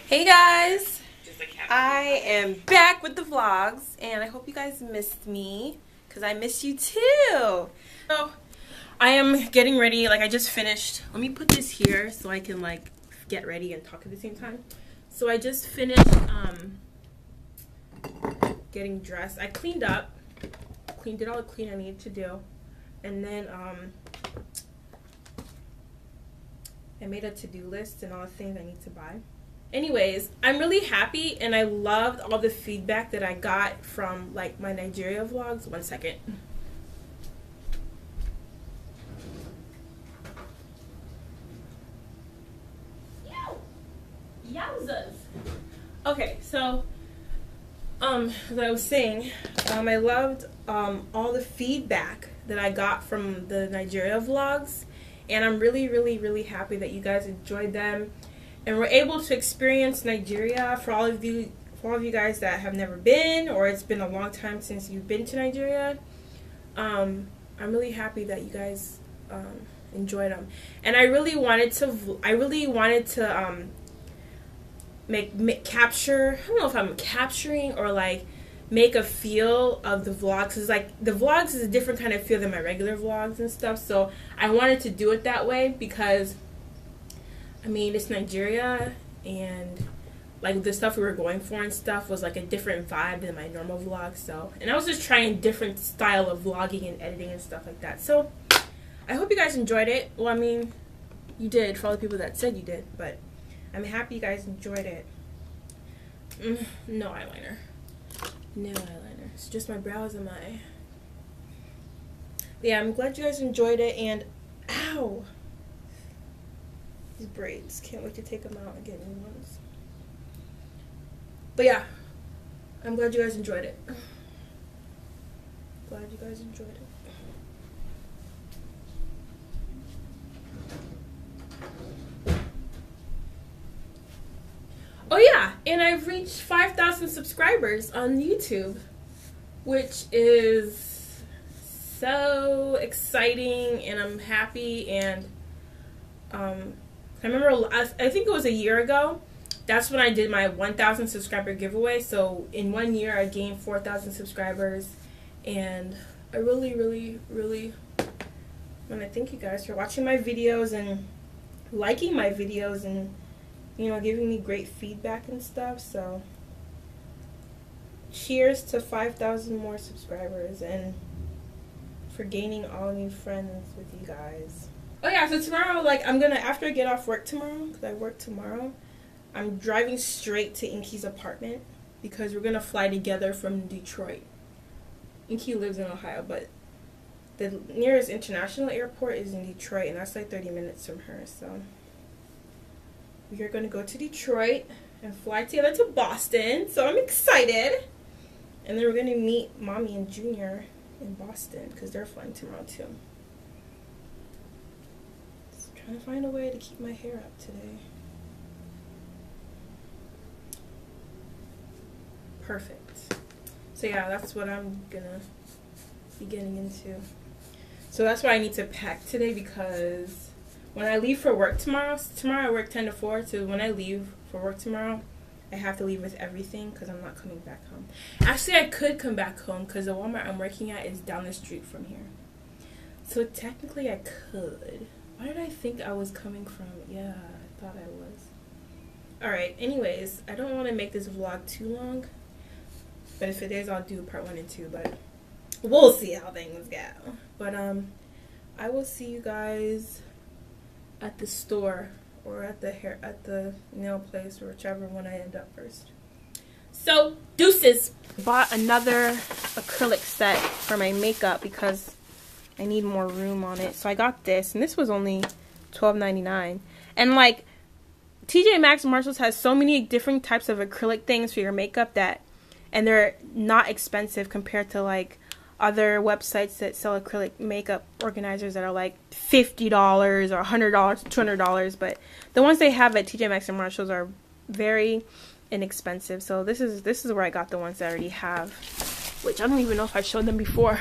Hey guys, I am back with the vlogs and I hope you guys missed me because I missed you too. So I am getting ready, like I just finished. Let me put this here so I can like get ready and talk at the same time. So I just finished getting dressed. I cleaned up, did all the cleaning I needed to do, and then I made a to-do list and all the things I need to buy. Anyways, I'm really happy and I loved all the feedback that I got from like my Nigeria vlogs. One second. Yowzas. Okay, so as I was saying, I loved all the feedback that I got from the Nigeria vlogs, and I'm really happy that you guys enjoyed them. And we're able to experience Nigeria for all of you guys that have never been, or it's been a long time since you've been to Nigeria. I'm really happy that you guys enjoyed them, and I really wanted to capture. I don't know if I'm capturing or like make a feel of the vlogs. Cause like the vlogs is a different kind of feel than my regular vlogs and stuff. So I wanted to do it that way because, I mean, it's Nigeria, and like the stuff we were going for and stuff was like a different vibe than my normal vlog. So, and I was just trying different style of vlogging and editing and stuff like that. So I hope you guys enjoyed it. Well, I mean, you did for all the people that said you did, but I'm happy you guys enjoyed it. No eyeliner. No eyeliner. It's just my brows and my... Yeah, I'm glad you guys enjoyed it, and... Ow! These braids. Can't wait to take them out and get new ones. But yeah, I'm glad you guys enjoyed it. Glad you guys enjoyed it. Oh yeah, and I've reached 5,000 subscribers on YouTube, which is so exciting, and I'm happy. And I remember, I think it was a year ago, that's when I did my 1,000 subscriber giveaway. So in 1 year I gained 4,000 subscribers, and I really want to thank you guys for watching my videos and liking my videos and, you know, giving me great feedback and stuff. So cheers to 5,000 more subscribers and for gaining all new friends with you guys. Oh yeah, so tomorrow, like, I'm gonna, after I get off work tomorrow, because I work tomorrow, I'm driving straight to Inky's apartment because we're gonna fly together from Detroit. Inky lives in Ohio, but the nearest international airport is in Detroit, and that's like 30 minutes from her. So we are going to go to Detroit and fly together to Boston. So I'm excited. And then we're going to meet Mommy and Junior in Boston because they're flying tomorrow too. Just trying to find a way to keep my hair up today. Perfect. So yeah, that's what I'm going to be getting into. So that's why I need to pack today, because when I leave for work tomorrow I work 10 to 4, so when I leave for work tomorrow, I have to leave with everything because I'm not coming back home. Actually, I could come back home because the Walmart I'm working at is down the street from here. So technically I could. Why did I think I was coming from? Yeah, I thought I was. Alright, anyways, I don't want to make this vlog too long. But if it is, I'll do part 1 and 2, but we'll see how things go. But I will see you guys at the store or at the nail place, or whichever one I end up first. So deuces. Bought another acrylic set for my makeup because I need more room on it. So I got this, and this was only $12.99. And like TJ Maxx and Marshalls has so many different types of acrylic things for your makeup and they're not expensive compared to like other websites that sell acrylic makeup organizers that are like $50 or $100, $200, but the ones they have at TJ Maxx and Marshalls are very inexpensive. So this is where I got the ones that I already have, which I don't even know if I've shown them before.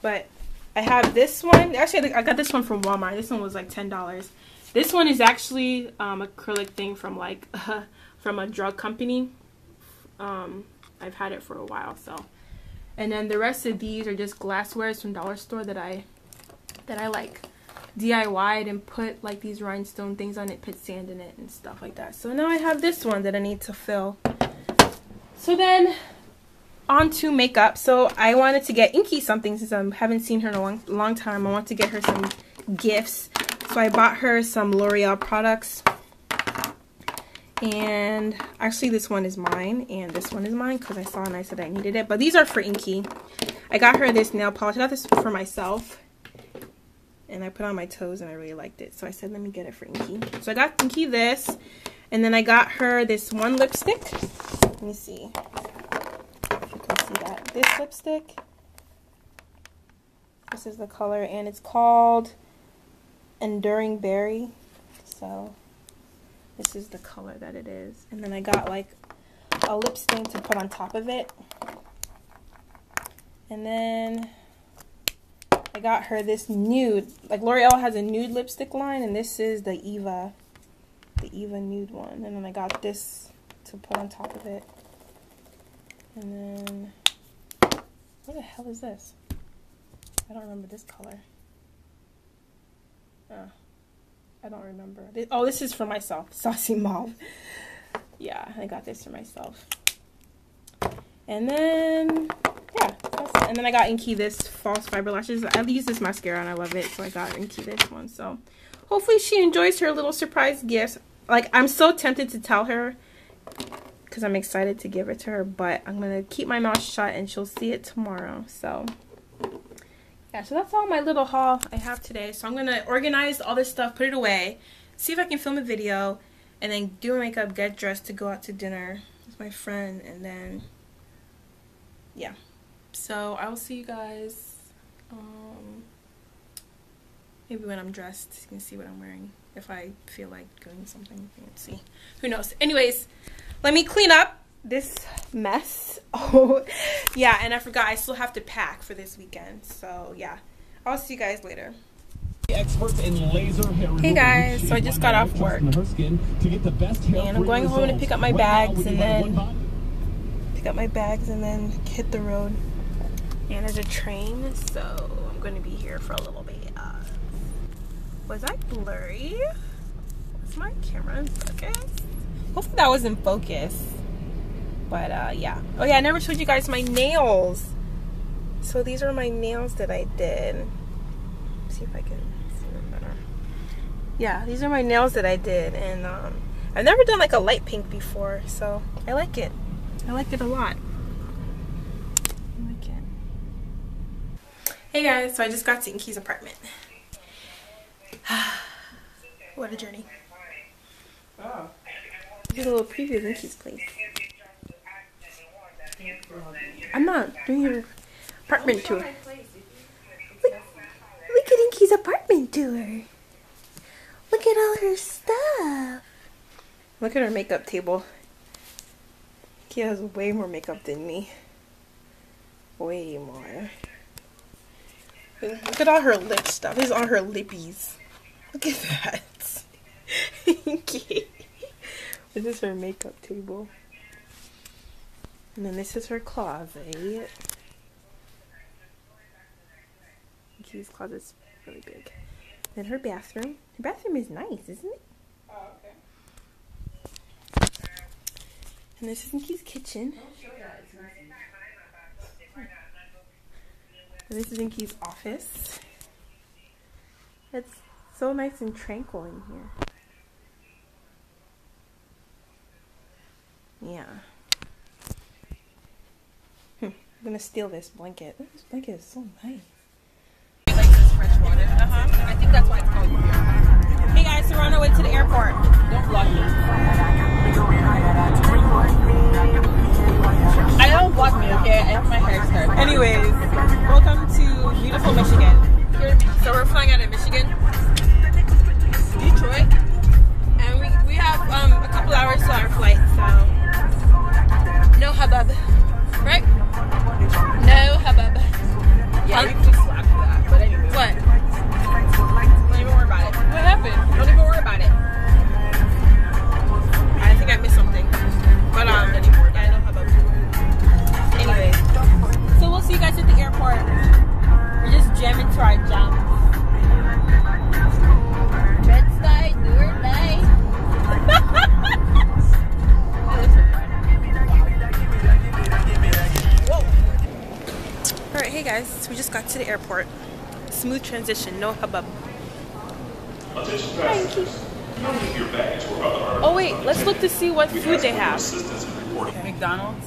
But I have this one. Actually, I got this one from Walmart. This one was like $10, This one is actually acrylic thing from like from a drug company. I've had it for a while, so. And then the rest of these are just glasswares from dollar store that I like DIY'd and put like these rhinestone things on it, put sand in it and stuff like that. So now I have this one that I need to fill. So then on to makeup. So I wanted to get Inky something since I haven't seen her in a long time. I want to get her some gifts. So I bought her some L'Oreal products. And actually this one is mine and this one is mine because I saw and I said I needed it. But these are for Inky. I got her this nail polish. I got this for myself. And I put on my toes and I really liked it. So I said let me get it for Inky. So I got Inky this. And then I got her this one lipstick. Let me see. If you can see that. This lipstick. This is the color and it's called Enduring Berry. So this is the color that it is. And then I got like a lip stain to put on top of it. And then I got her this nude. Like L'Oreal has a nude lipstick line and this is the Eva nude one. And then I got this to put on top of it. And then what the hell is this? I don't remember this color. I don't remember. Oh, this is for myself. Saucy Mauve. Yeah, I got this for myself. And then, yeah. And then I got Inky this false fiber lashes. I use this mascara and I love it. So I got Inky this one. So hopefully she enjoys her little surprise gifts. Like, I'm so tempted to tell her because I'm excited to give it to her. But I'm going to keep my mouth shut and she'll see it tomorrow. So yeah, so that's all my little haul I have today. So I'm going to organize all this stuff, put it away, see if I can film a video, and then do my makeup, get dressed to go out to dinner with my friend, and then, yeah. So I will see you guys, maybe when I'm dressed, you can see what I'm wearing. If I feel like doing something, let's see. Who knows? Anyways, let me clean up this mess. Oh yeah, and I forgot I still have to pack for this weekend, so yeah, I'll see you guys later. Hey guys, so I just got off work and I'm going home to pick up my bags and then hit the road. And there's a train, so I'm going to be here for a little bit. Was I blurry? Was my camera in focus? Hopefully that was in focus. But yeah. Oh yeah, I never showed you guys my nails. So these are my nails that I did. Let's see if I can see them better. Yeah, these are my nails that I did, and I've never done like a light pink before, so I like it. I like it a lot. I like it. Hey guys, so I just got to Inky's apartment. What a journey. Oh. Here's a little preview of Inky's place. I'm not doing your apartment tour. Look at Inky's apartment tour. Look at all her stuff. Look at her makeup table. Inky has way more makeup than me. Way more. Look at all her lip stuff. This is all her lippies. Look at that. Inky. This is her makeup table. And then this is her closet. Inky's closet's really big. Then her bathroom. Her bathroom is nice, isn't it? Oh, okay. And this is Inky's kitchen. And this is Inky's office. It's so nice and tranquil in here. Yeah. I'm gonna steal this blanket. This blanket is so nice. You like this fresh water? I think that's why it's called here. Hey guys, so we're on our way to the airport. Don't vlog me. I don't vlog me, okay? I have my hair started. Anyways, welcome to beautiful Michigan. So we're flying out of Michigan, Detroit, and we have a couple hours to our flight, so no hubbub, right? No hubbub. Yeah, you can just slap that. But anyway. What? Don't even worry about it. What happened? Don't even worry about it. we just got to the airport. Smooth transition, no hubbub. Hi, Inky. Oh wait, let's look to see what food they have. McDonald's.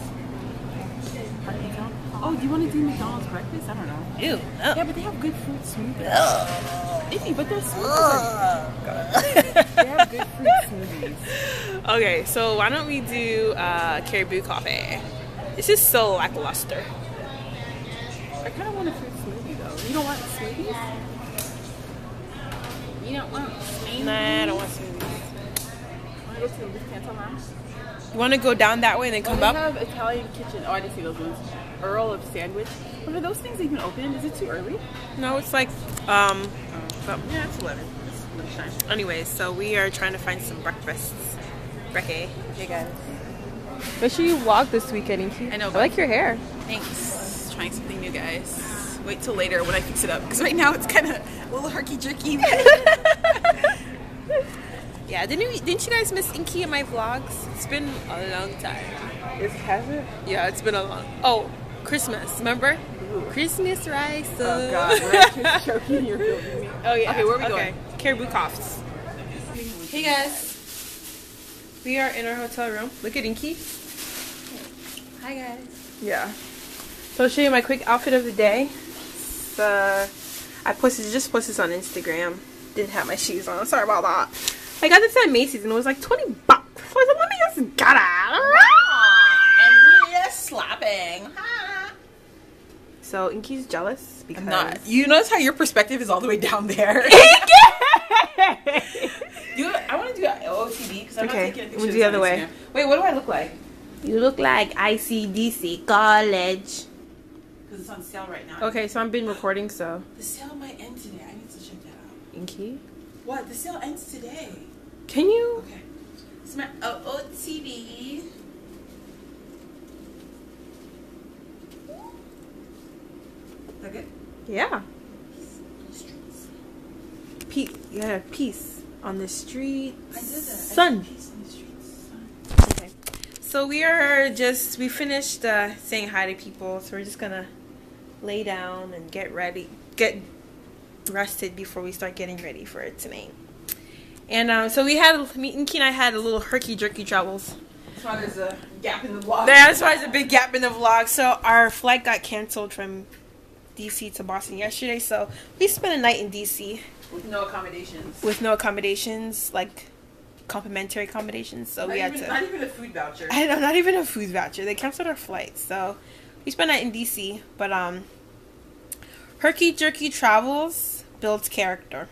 Oh, do you want to do McDonald's breakfast? I don't know. Ew. Yeah, but they have good fruit smoothies. Icky, but their smoothies they have good fruit smoothies. Okay, so why don't we do caribou coffee? This is so lackluster. I kind of want a fruit smoothie though. You don't want smoothies? You don't want smoothies? Nah, I don't want smoothies. Want to go to the Canton Lounge? You want to go down that way and then come up? They have Italian kitchen. Oh, I didn't see those ones. Earl of Sandwich. But are those things even open? Is it too early? No, it's like, yeah, it's 11. It's lunchtime. Anyways, so we are trying to find some breakfasts. Brekkie. Hey guys. Make sure you vlog this weekend, Inky. I know. I like your hair. Thanks. Trying something new, guys. Wait till later when I fix it up. Because right now it's kind of a little herky-jerky. Yeah, didn't you guys miss Inky in my vlogs? It's been a long time. Has it? Yeah, it's been a long. Oh, Christmas, remember? Ooh. Christmas rice. Oh God, we're just choking. You're filming me. Oh yeah. Okay, where are we going? Caribou Coughs. Hey guys, we are in our hotel room. Look at Inky. Hi guys. Yeah. So I'll show you my quick outfit of the day. I just posted this on Instagram. Didn't have my shoes on. Sorry about that. I got this at Macy's and it was like $20. So I was like, let me just get it. And you're just slapping. So Inky's jealous because I'm not. You notice how your perspective is all the way down there. I want to do an OOTD because I'm not taking a picture. We'll do the other way. Wait, what do I look like? You look like ICDC college. Because it's on sale right now. Okay, so I've been recording, so. The sale might end today. I need to check that out. Inky? What? The sale ends today. Can you? Okay. It's my OOTD. Is that good? Yeah. Peace on the street. I did that. Sun. Peace on the streets. Sun. Okay. So we finished saying hi to people, so we're just gonna lay down and get rested before we start getting ready for it tonight. And so Inky and I had a little herky-jerky travels. That's why there's a gap in the vlog. That's why there's a big gap in the vlog. So our flight got canceled from DC to Boston yesterday, so we spent a night in DC. With no accommodations. With no accommodations, like complimentary accommodations. So not even a food voucher. I know, not even a food voucher. They canceled our flight, so we spent a night in DC. But Herky-Jerky Travels builds character.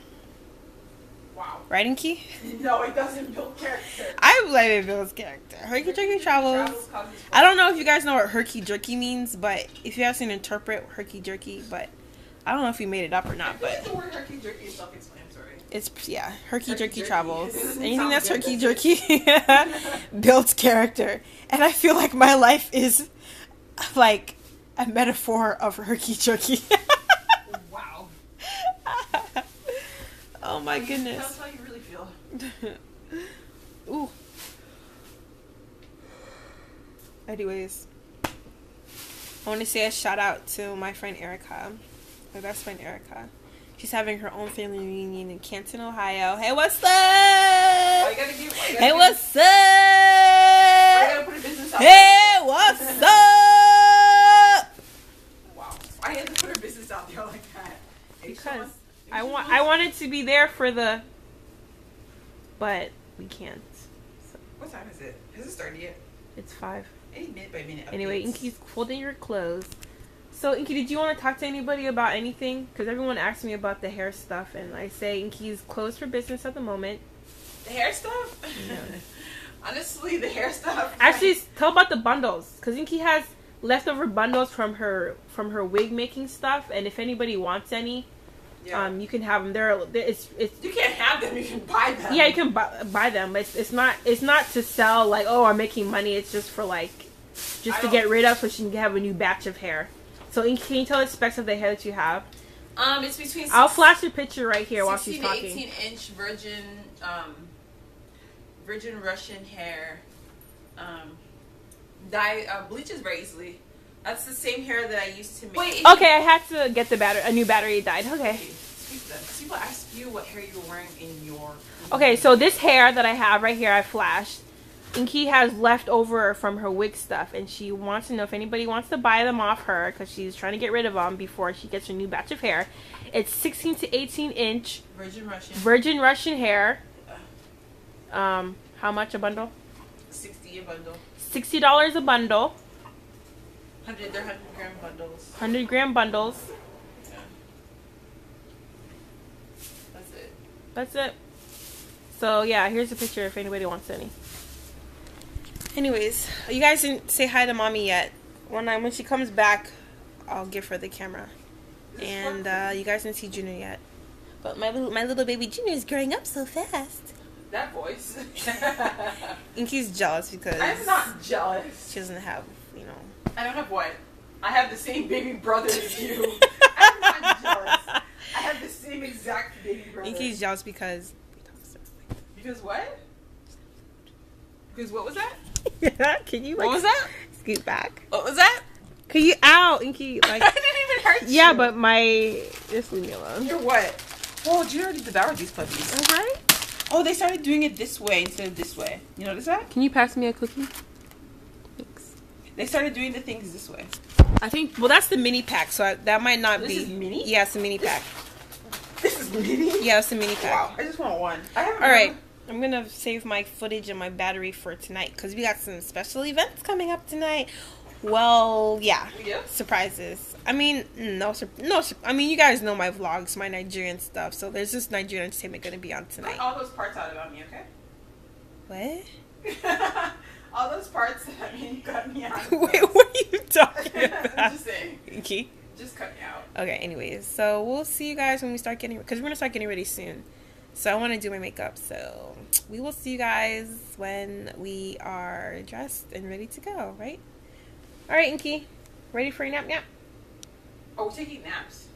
Wow. Right, Inky? No, it doesn't build character. I believe it builds character. Herky-Jerky Travels. I don't know if you guys know what Herky-Jerky means, but if you guys can interpret Herky-Jerky, but I don't know if we made it up or not. But the word Herky-Jerky is self-explanatory. It's, yeah, Herky-Jerky Travels. Anything that's Herky-Jerky builds character. And I feel like my life is like a metaphor of Herky-Jerky. Wow. Oh my goodness. Tell us how you really feel. Ooh. Anyways, I want to say a shout out to my friend Erica, my best friend Erica. She's having her own family reunion in Canton, Ohio. Hey, what's up? Hey, what's up? Hey, what's up? Wow. I had to put her business out there like that. Because I wanted to be there for the, but we can't. So. What time is it? Has it started yet? It's 5. Any minute by minute updates. Anyway, Inky's folding your clothes. So, Inky, did you want to talk to anybody about anything? Because everyone asked me about the hair stuff, and I say Inky's closed for business at the moment. The hair stuff? Yeah. Honestly, the hair stuff. Actually, tell about the bundles, because Inky has leftover bundles from her wig making stuff, and if anybody wants any, yeah. You can have them. It's you can't have them. You can buy them. Yeah, you can buy them. But it's not to sell like, oh, I'm making money. It's just for like to get rid of so she can have a new batch of hair. So can you tell the specs of the hair that you have? It's between. I'll flash the picture right here while she's talking. 16 to 18-inch virgin Russian hair. Bleaches very easily. That's the same hair that I used to make. Wait, okay, I had to get the battery. A new battery died. Okay. People ask you what hair you were wearing in your. Okay, so this hair that I have right here, I flashed. Inky has left over from her wig stuff, and she wants to know if anybody wants to buy them off her because she's trying to get rid of them before she gets her new batch of hair. It's 16 to 18 inch Virgin Russian hair. How much a bundle? $60 a bundle. $60 a bundle. They're 100-gram bundles. 100-gram bundles. Yeah. That's it. That's it. So yeah, here's a picture if anybody wants any. Anyways, you guys didn't say hi to mommy yet. When she comes back, I'll give her the camera. And you guys didn't see Junior yet. But my little baby Junior is growing up so fast. That voice. Inky's jealous because I'm not jealous. She doesn't have, you know. I don't have what? I have the same baby brother as you. I'm not jealous. I have the same exact baby brother. Inky's jealous because. Because what? Because what was that? Yeah, can you like? What was that? Scoot back. What was that? Can you Inky? Like I didn't even hurt you. Yeah, but just leave me alone. You're what? Oh, Junior already devoured these puppies. Alright. Oh, they started doing it this way instead of this way. You notice that? Can you pass me a cookie? Thanks. They started doing the things this way. I think. Well, that's the mini pack, so that might not be. This is mini? Yeah, it's a mini pack. This is mini? Yeah, it's a mini pack. Wow, I just want one. Alright. I'm gonna save my footage and my battery for tonight because we got some special events coming up tonight. Well, yeah. Surprises. I mean, I mean, you guys know my vlogs, my Nigerian stuff. So there's just Nigerian entertainment gonna be on tonight. Cut all those parts out about me, What? okay? All those parts that mean you cut me out. Wait, what are you talking about? I'm just saying. Inky? Just cut me out. Okay. Anyways, so we'll see you guys when we start getting, because we're gonna start getting ready soon. So I want to do my makeup. So we will see you guys when we are dressed and ready to go. Right? All right, Inky. Ready for your nap? Oh, we're taking naps.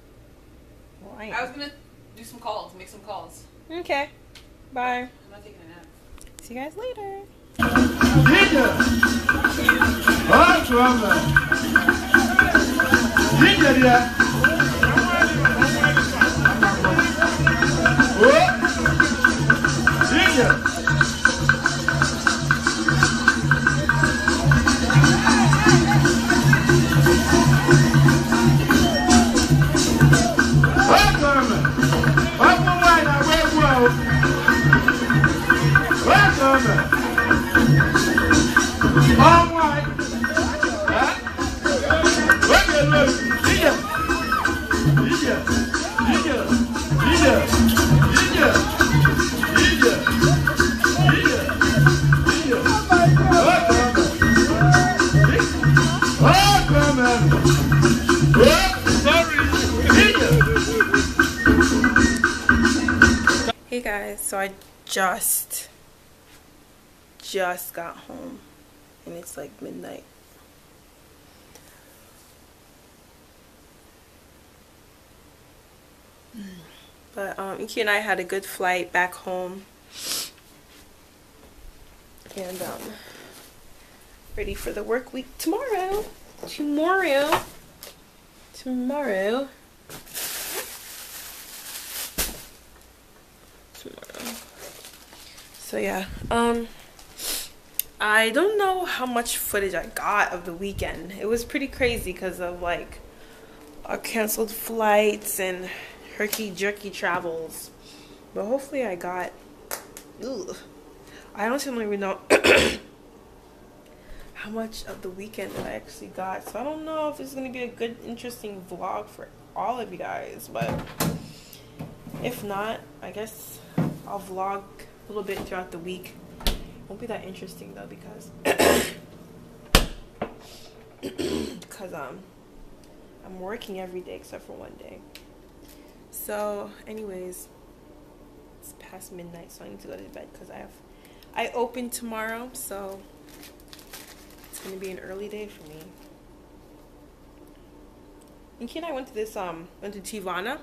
Well, I was gonna do some calls, make some calls. Okay. Bye. I'm not taking a nap. See you guys later. Hey guys, so I just got home and it's like midnight. But Inky and I had a good flight back home and ready for the work week tomorrow. So yeah, I don't know how much footage I got of the weekend. It was pretty crazy because of like our canceled flights and Herky-Jerky travels. But hopefully I got, I honestly don't even know how much of the weekend that I actually got. So I don't know if this is going to be a good, interesting vlog for all of you guys. But if not, I guess I'll vlog a little bit throughout the week. Won't be that interesting though because I'm working every day except for one day. So anyways, it's past midnight, so I need to go to bed because I open tomorrow, so it's gonna be an early day for me. Inky and I went to Tivana,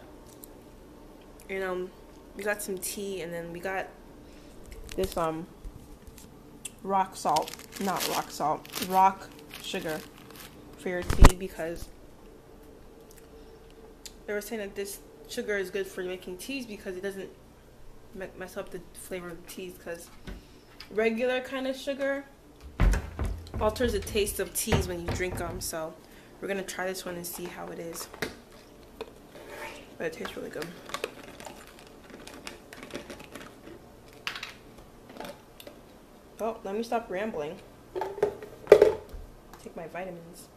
and we got some tea, and then we got this rock sugar for your tea, because they were saying that this sugar is good for making teas because it doesn't mess up the flavor of the teas, because regular kind of sugar alters the taste of teas when you drink them. So we're gonna try this one and see how it is, but it tastes really good. Oh, let me stop rambling. Take my vitamins.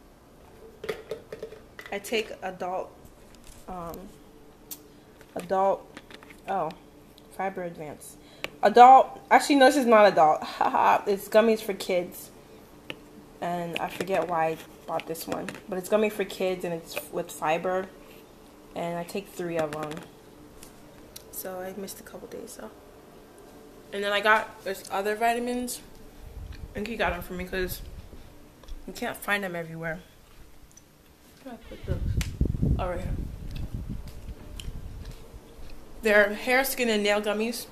I take adult Fiber Advance. Adult, actually no, this is not adult. Haha, it's gummies for kids. And I forget why I bought this one. But it's gummy for kids and it's with fiber. And I take 3 of them. So I missed a couple days, so. And then I got this other vitamins. Inky got them for me because you can't find them everywhere. Where do I put those? Oh, right here. They're hair, skin, and nail gummies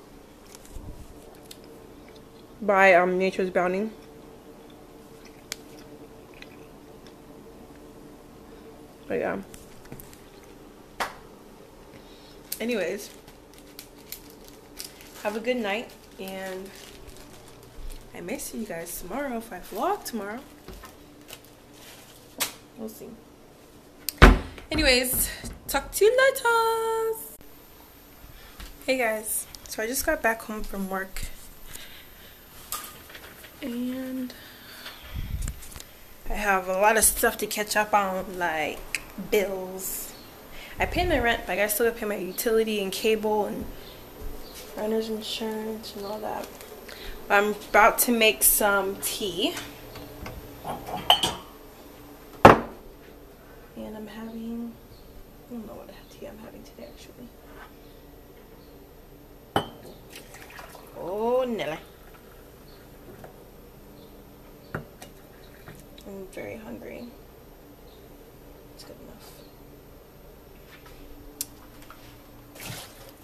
by Nature's Bounty. But yeah. Anyways, have a good night, and I may see you guys tomorrow if I vlog tomorrow. We'll see. Anyways, talk to you later. Hey guys, so I just got back home from work, and I have a lot of stuff to catch up on, like bills. I pay my rent, but I still gotta pay my utility and cable and renter's insurance and all that. I'm about to make some tea, and I'm having, I don't know what tea I'm having today actually. Oh, Nelly. I'm very hungry. It's good enough.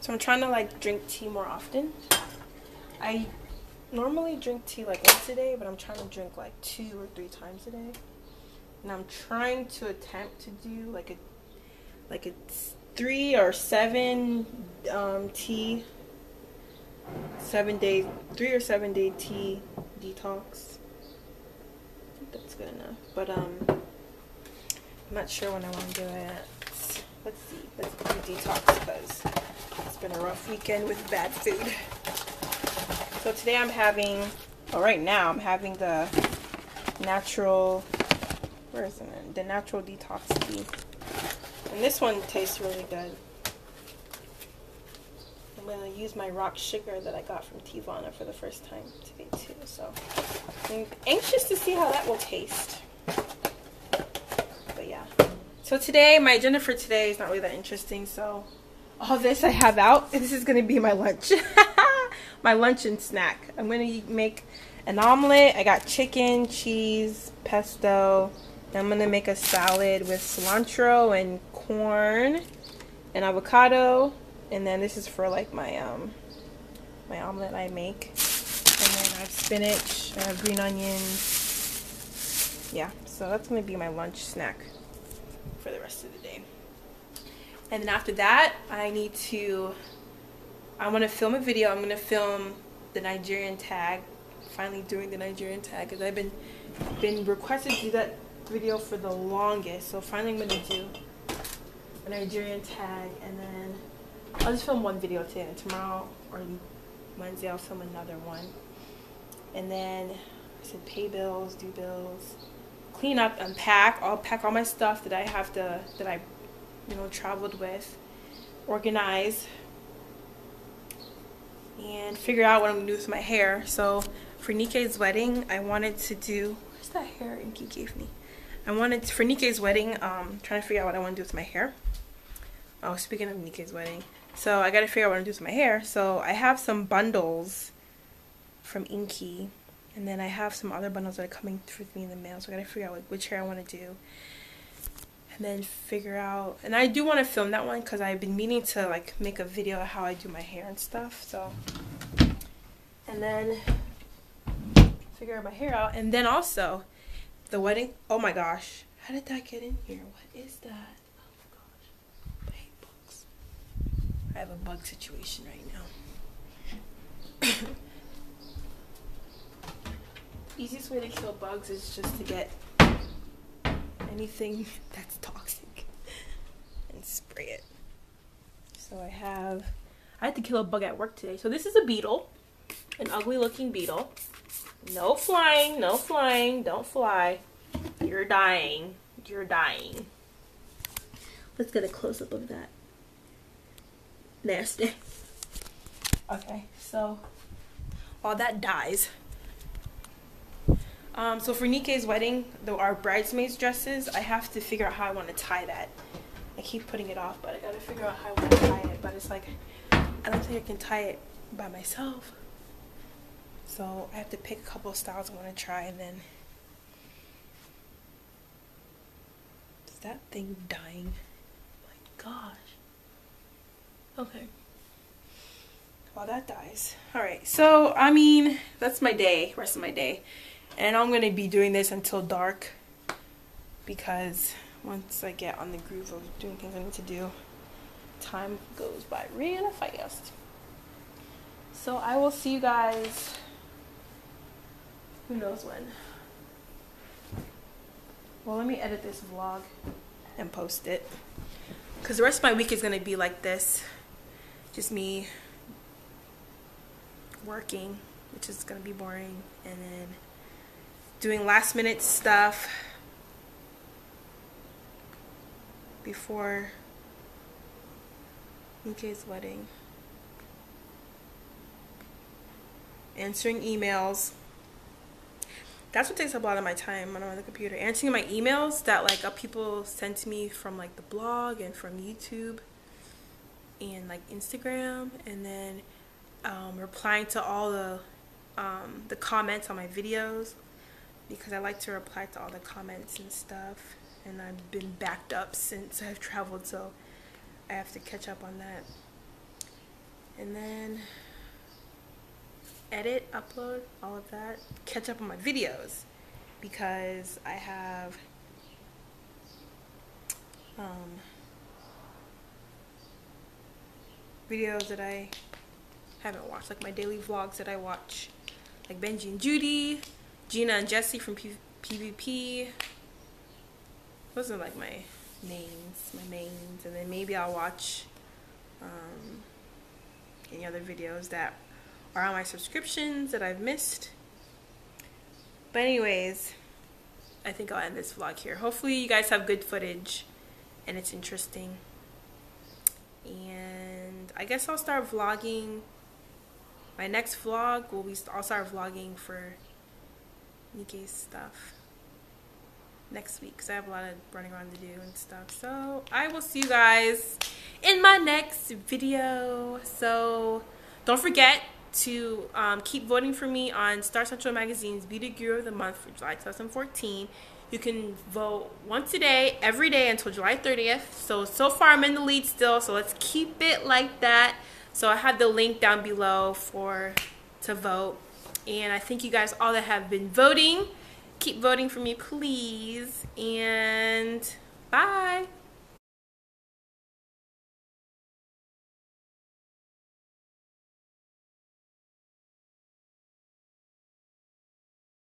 So I'm trying to like drink tea more often. I normally drink tea like once a day, but I'm trying to drink like 2 or 3 times a day. And I'm trying to attempt to do like a 3 or 7 tea 7-day, 3 or 7 day tea detox. I think that's good enough. But I'm not sure when I want to do it. Let's see. Let's do detox because it's been a rough weekend with bad food. So today I'm having, right now I'm having the natural, where is it? The natural detox tea. And this one tastes really good. I'm going to use my rock sugar that I got from Tivana for the first time today too. So I'm anxious to see how that will taste. But yeah. So today, my agenda for today is not really that interesting. So all this I have out, and this is going to be my lunch. My lunch and snack. I'm going to make an omelet. I got chicken, cheese, pesto. I'm going to make a salad with cilantro and corn and avocado. And then this is for like my my omelet I make. And then I have spinach, I have green onions. Yeah, so that's going to be my lunch snack for the rest of the day. And then after that, I want to film a video. I'm going to film the Nigerian tag. Finally doing the Nigerian tag because I've been requested to do that video for the longest. So finally I'm going to do a Nigerian tag, and then I'll just film one video today, and tomorrow or Wednesday I'll film another one. And then I said pay bills, do bills, clean up, unpack. I'll pack all my stuff that I have to, that I, traveled with, organize, and figure out what I'm gonna do with my hair. So for Nike's wedding, I wanted to do, where's that hair Inky gave me? For Nike's wedding, trying to figure out what I want to do with my hair. Oh, speaking of Nike's wedding, so I gotta figure out what I'm gonna do with my hair. So I have some bundles from Inky, and then I have some other bundles that are coming with me in the mail. So I gotta figure out which hair I want to do, and then figure out. And I do want to film that one because I've been meaning to like make a video of how I do my hair and stuff. So, and then figure my hair out, and then also the wedding. Oh my gosh, How did that get in here? What is that? Oh my gosh. I hate bugs. I have a bug situation right now. Easiest way to kill bugs is just to get anything that's toxic and spray it. So I had to kill a bug at work today. So this is a beetle, an ugly looking beetle. No flying, no flying, don't fly. You're dying. You're dying. Let's get a close-up of that. Nasty. Okay, so while that dies. So for Nike's wedding, though our bridesmaids dresses, I have to figure out how I want to tie that. I keep putting it off, but I gotta figure out how I want to tie it. But it's like, I don't think I can tie it by myself. So I have to pick a couple of styles I want to try, and then is that thing dying? Oh my gosh. Okay. While that dies. Alright, so I mean, that's my day, rest of my day. And I'm gonna be doing this until dark because once I get on the groove of doing things I need to do, time goes by real fast. So I will see you guys who knows when. Well, let me edit this vlog and post it because the rest of my week is gonna be like this, just me working, which is gonna be boring, and then doing last minute stuff before Inky's wedding, answering emails. That's what takes up a lot of my time when I'm on the computer, answering my emails that like people send to me from like the blog and from YouTube and like Instagram, and then replying to all the comments on my videos, because I like to reply to all the comments and stuff, and I've been backed up since I've traveled, so I have to catch up on that. And then edit, upload, all of that, catch up on my videos, because I have videos that I haven't watched, like my daily vlogs that I watch, like Benji and Judy, Gina and Jesse from PvP. Those are like my mains, and then maybe I'll watch any other videos that are on my subscriptions that I've missed. But anyways, I think I'll end this vlog here. Hopefully you guys have good footage and it's interesting. And I guess I'll start vlogging. My next vlog will be, I'll start vlogging for Nike's stuff next week, because I have a lot of running around to do and stuff. So I will see you guys in my next video. So don't forget to keep voting for me on Star Central Magazine's Beauty Guru of the Month for July 2014. You can vote once a day, every day until July 30th. So far I'm in the lead still, so let's keep it like that. So I have the link down below to vote. And I thank you guys all that have been voting. Keep voting for me, please. And